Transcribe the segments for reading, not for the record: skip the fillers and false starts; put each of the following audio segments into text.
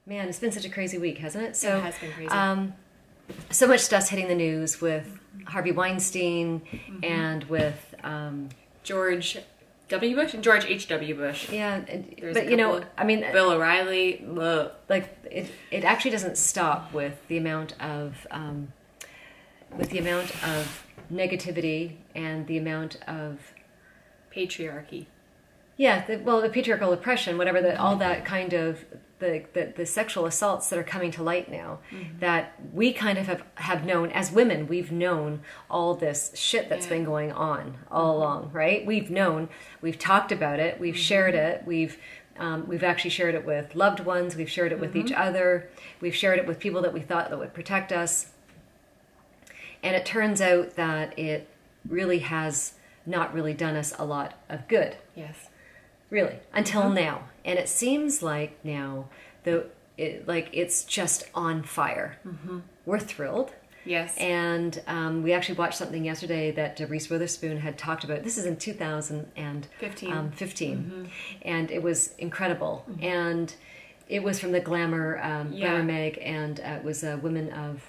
Man, it's been such a crazy week, hasn't it? So, it has been crazy. So much stuff's hitting the news with Harvey Weinstein and with George W. Bush and George H.W. Bush. Yeah, There's but you know, I mean, Bill O'Reilly. Like it actually doesn't stop with the amount of negativity and the amount of patriarchy. Yeah, the patriarchal oppression, whatever, all that kind of the sexual assaults that are coming to light now, that we kind of have known as women. We've known all this shit that's been going on all along, right? We've known, we've talked about it, we've shared it, we've actually shared it with loved ones, we've shared it with each other, we've shared it with people that we thought that would protect us, and it turns out that it really has not really done us a lot of good. Yes. Really, until now. And it seems like now, it's just on fire. We're thrilled. Yes. And we actually watched something yesterday that Reese Witherspoon had talked about. This is in 2015. And it was incredible. And it was from the Glamour mag, and it was women of...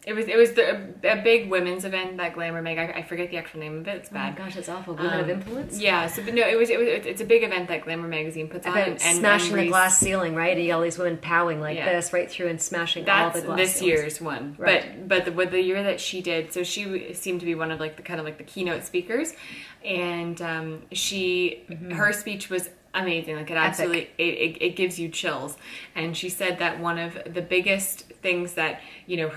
It was a big women's event, that Glamour mag. I forget the actual name of it. It's bad. Oh my gosh, it's awful. Women of influence. Yeah. So, but no, it's a big event that Glamour magazine puts on. And smashing the glass ceiling, right? And you got all these women powing like this right through and smashing all the glass. That's this ceilings. year's one. Right. But the year that she did, so she seemed to be one of like the kind of like the keynote speakers, and her speech was amazing. Like it absolutely it gives you chills. And she said that one of the biggest things that, you know,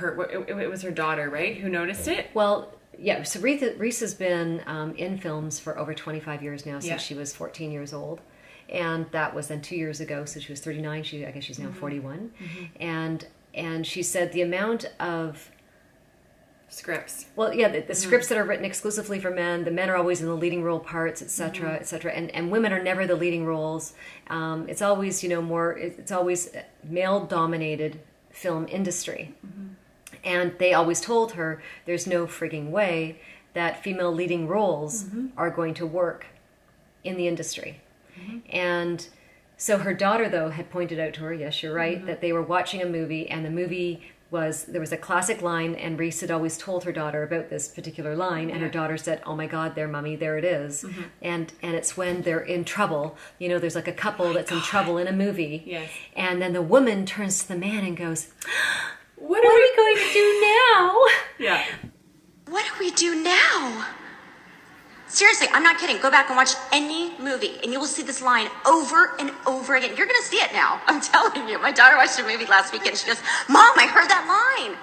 it was her daughter, right, who noticed it. Well, yeah. So Reese has been in films for over 25 years now, since she was 14 years old, and that was then 2 years ago. So she was 39. I guess she's now 41, and she said the amount of scripts. Well, yeah, the scripts that are written exclusively for men. The men are always in the leading role parts, etc., etc., and women are never the leading roles. It's always, you know, it's always male-dominated film industry, and they always told her there's no frigging way that female leading roles are going to work in the industry, and so her daughter, though, had pointed out to her, yes, you're right, that they were watching a movie, and the movie there was a classic line, and Reese had always told her daughter about this particular line, and her daughter said, "Oh my God, there, Mommy, there it is." And it's when they're in trouble. You know, there's like a couple that's in trouble in a movie, and then the woman turns to the man and goes, "What are we going to do now?" Yeah. What do we do now? Seriously, I'm not kidding. Go back and watch any movie, and you will see this line over and over again. You're going to see it now. I'm telling you. My daughter watched a movie last week, and she goes, "Mom, I heard that line."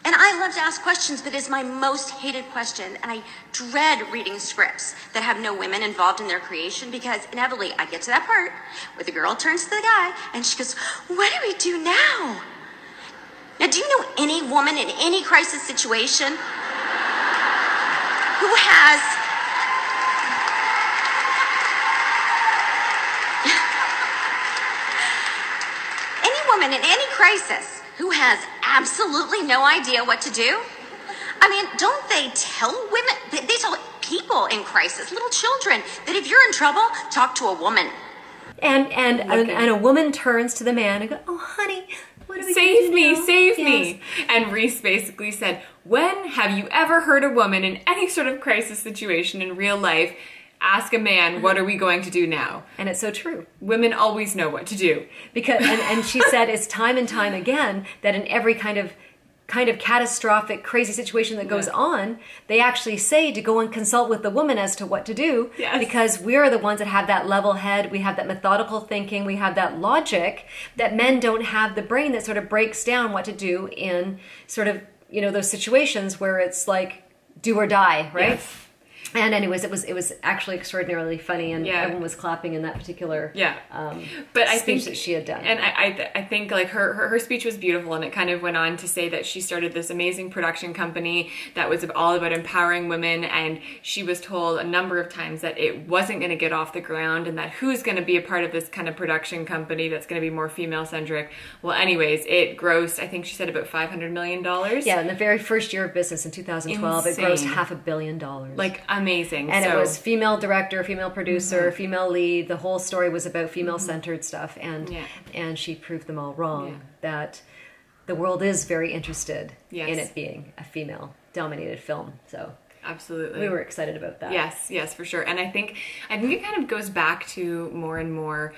And I love to ask questions, but it's my most hated question. And I dread reading scripts that have no women involved in their creation, because inevitably I get to that part where the girl turns to the guy, and she goes, "What do we do now?" Now, do you know any woman in any crisis situation who has in any crisis who has absolutely no idea what to do? I mean, don't they tell women, they tell people in crisis, little children, that if you're in trouble, talk to a woman. And a woman turns to the man and goes, "Oh, honey, what do we Save do me, now?" save me. And Reese basically said, when have you ever heard a woman in any sort of crisis situation in real life ask a man, what are we going to do now? And it's so true. Women always know what to do. Because and she said it's time and time again that in every kind of catastrophic, crazy situation that goes on, they actually say to go and consult with the woman as to what to do. Yes. Because we're the ones that have that level head, we have that methodical thinking, we have that logic, that men don't have the brain that sort of breaks down what to do in sort of, you know, those situations where it's like do or die, right? Yes. And anyways, it was actually extraordinarily funny, and Yeah. everyone was clapping in that particular but I speech think that she had done. And I think like her speech was beautiful, and it kind of went on to say that she started this amazing production company that was all about empowering women, and she was told a number of times that it wasn't going to get off the ground, and that who's going to be a part of this kind of production company that's going to be more female-centric. Well, anyways, it grossed, I think she said, about $500 million. Yeah, in the very first year of business in 2012, Insane. it grossed $500 million. Like Amazing. And So- it was female director, female producer, female lead. The whole story was about female-centered stuff, and she proved them all wrong. That the world is very interested in it being a female-dominated film. So absolutely, we were excited about that. Yes, for sure. And I think it kind of goes back to more and more,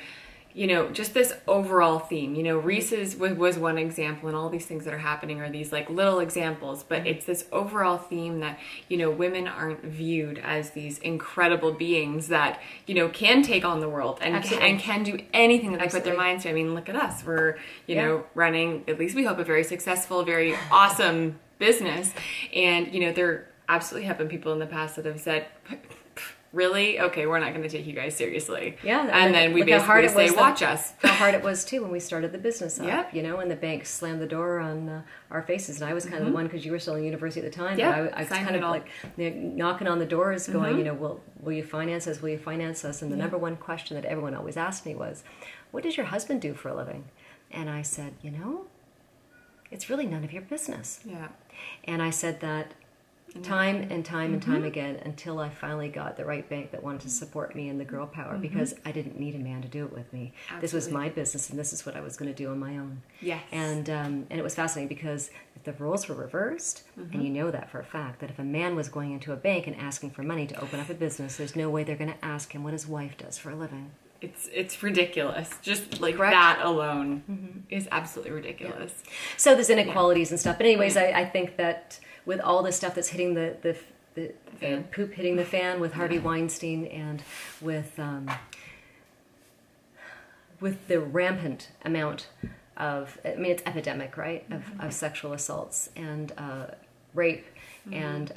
just this overall theme. Reese's was one example, and all these things that are happening are these like little examples, but it's this overall theme that, women aren't viewed as these incredible beings that, can take on the world and can do anything that they put their minds to. I mean, look at us. We're, running, at least we hope, a very successful, very awesome business. And, there absolutely have been people in the past that have said, really? Okay, we're not going to take you guys seriously. Yeah. And then we basically say, watch us. How hard it was, too, when we started the business up, Yep. and the bank slammed the door on our faces. And I was kind of the one, because you were still in university at the time. Yeah, but I was kind of like knocking on the doors going, will you finance us? Will you finance us? And the number one question that everyone always asked me was, what does your husband do for a living? And I said, it's really none of your business. Yeah. And I said that time and time and time again, until I finally got the right bank that wanted to support me in the girl power, because I didn't need a man to do it with me. Absolutely. This was my business, and this is what I was going to do on my own. Yes. And it was fascinating, because if the roles were reversed, and you know that for a fact, that if a man was going into a bank and asking for money to open up a business, there's no way they're going to ask him what his wife does for a living. It's ridiculous. Just like Correct? that alone is absolutely ridiculous. Yeah. So there's inequalities and stuff. But anyways, I think that with all the stuff that's hitting the poop hitting the fan with Harvey Weinstein, and with the rampant amount of, it's epidemic, right, of sexual assaults and rape and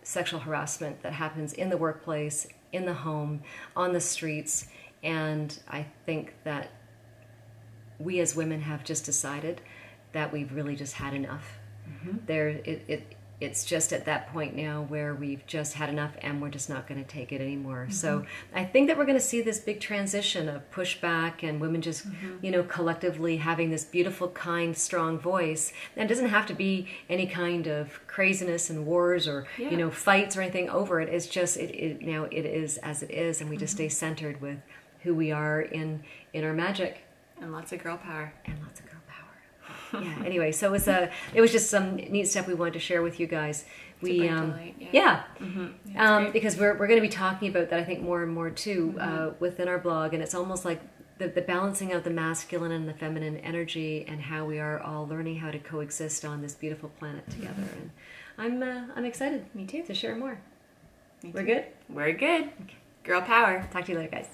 sexual harassment that happens in the workplace, in the home, on the streets. And I think that we as women have just decided that we've really just had enough. It's just at that point now where we've just had enough, and we're just not going to take it anymore. So I think that we're going to see this big transition of pushback, and women just, collectively having this beautiful, kind, strong voice. And it doesn't have to be any kind of craziness and wars or, fights or anything over it. It's just, now it is as it is, and we just stay centered with who we are in our magic. And lots of girl power. Yeah. Anyway, so it was just some neat stuff we wanted to share with you guys. Because we're going to be talking about that, I think, more and more too within our blog, and it's almost like the balancing of the masculine and the feminine energy, and how we are all learning how to coexist on this beautiful planet together. And I'm excited. Me too. To share more. Me We're too. good. We're good. Girl power. Talk to you later, guys.